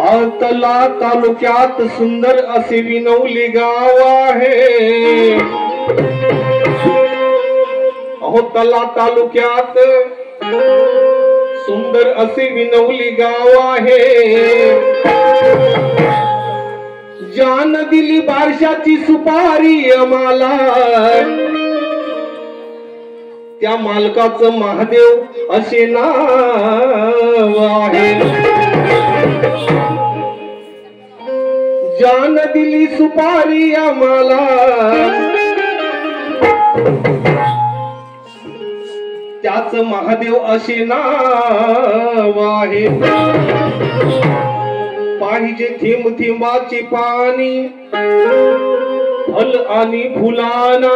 आतला तालुक्यात सुंदर असे विनवले गाव आहे। अहो तला तालुक्यात सुंदर असे विनवले गाव आहे। जान दिली बारशाची सुपारी आम्हाला, त्या मालकाचं महादेव असे नाव आहे। जान दिली सुपारी आम्हाला, त्याच महादेव असे नाव आहे। पाहिजे थेंब थेंबाचे पाणी फल आणि फुलाना,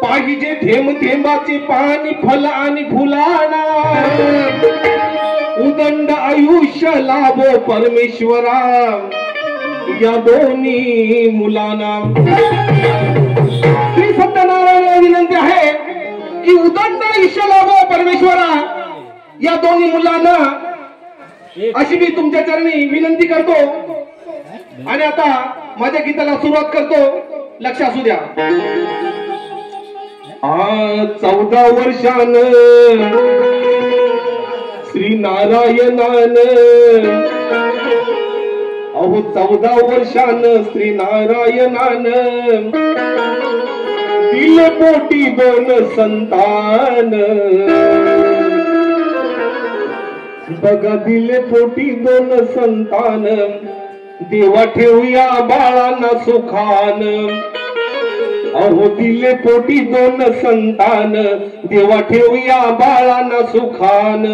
पाहिजे थेंब थेंबाचे पाणी फल आणि फुलाना। उदंड आयुष्य लाभो परमेश्वरा या दोन्ही मुलांना। श्री सत्यनारायण विनंती आहे की उदंड आयुष्य लाभो परमेश्वरा या दोन्ही मुलांना, अशी मी तुमच्या चरणी विनंती करतो। आणि आता माझ्या गीताला सुरुवात करतो, लक्ष असू द्या। 14 वर्षानं श्री नारायणान, अहो 14 वर्षानं श्री नारायणान दिले पोटी 2 संतान। बघा दिले पोटी 2 संतान, देवा ठेवूया बाळांना सुखान। अहो दिले पोटी 2 संतान, देवा ठेवूया बाळांना सुखान।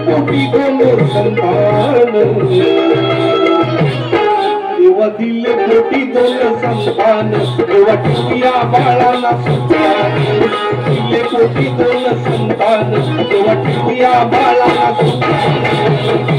पोटी दोन संतान देवा दिले पोटी दोन संतान देवा ठेवूया बाळाला सुखान दिले पोटी दोन संतान देवा ठेवूया बाळाला सुखान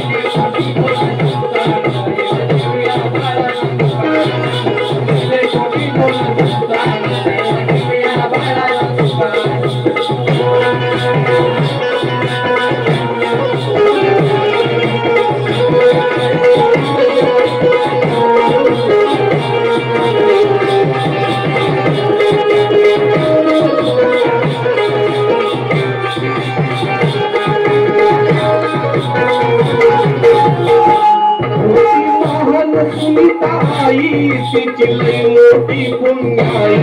तिची लई मोठी पुण्याई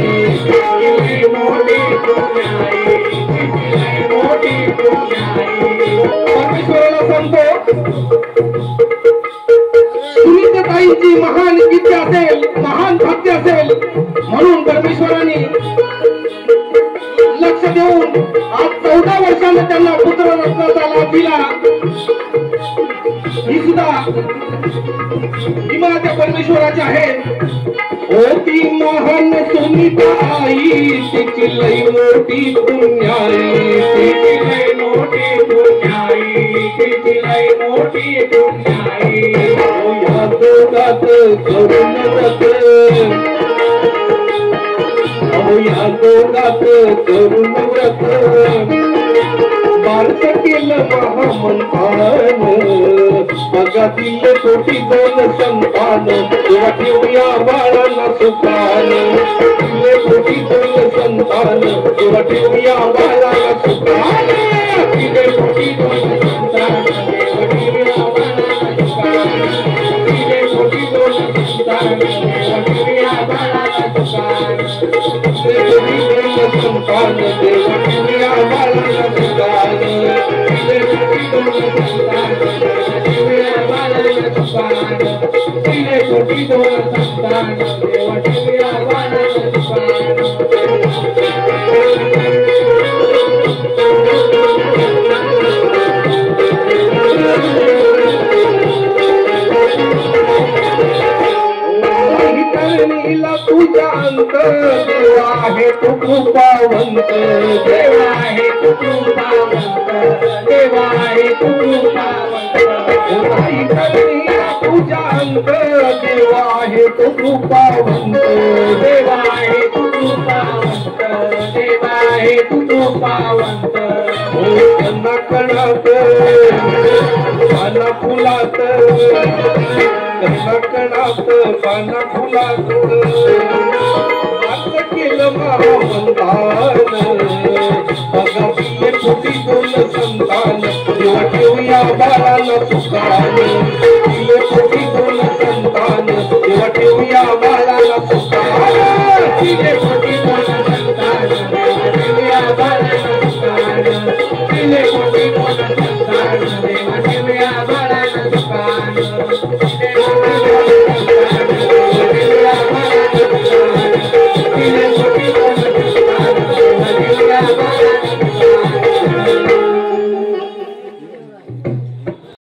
तिची मोठी पुण्याई तिची लई मोठी पुण्याई परमेश्वराला सांगतो सुनीताताईंची महान कीर्ती असेल महान भक्ती असेल म्हणून परमेश्वराने लक्ष देऊन आज 14 वर्षांनी त्यांना पुत्र रत्नाचा लाभ दिला ही सुद्धा त्या परमेश्वराचे आहेत होती महान सुनीताई तिची लई मोठी पुण्याई तिची लई मोठी पुण्याई तिची लई मोठी पुण्याई या दोघात करून व्रत या दोघात करून व्रत बारस केलं महामंथन बघातील कोटी दोन संतान तेव्हा ठेवूया बाळाला सुखान दिले कोटी दोन संतान तेव्हा ठेवूया बाळाला सुखान दिले कोटी दोन संतान तेव्हा ठेवूया बाळाला सुखान दिले कोटी दोन संतान तेव्हा ठेवूया बाळाला सुखान दिले कोटी दोन संतान तेव्हा ठेवूया बाळाला सुखान दिले कोटी दोन संतान तिने कोटी दोन संतान देवा ठेवूया बाळाला नीला तुझ्या अंत देवा आहे तू कृपावंत देवा आहे तू कृपावंत देवा आहे तू कृपावंत तुझ्या अंत देवा आहे तू कृपावंत देवा आहे तू कृपावंत देवा आहे तू कृपावंत त्यांना कळत पाना फुलात त्यांना कळत पाना फुलात असं केलं महामंदान बघा दिले कोटी दोन संतान देवा ठेवूया बाळाला सुखान दिले कोटी दोन संतान देवा ठेवूया बाळाला सुखान दिले कोटी दोन संतान देवा ठेवूया बाळाला सुखान दिले कोटी दोन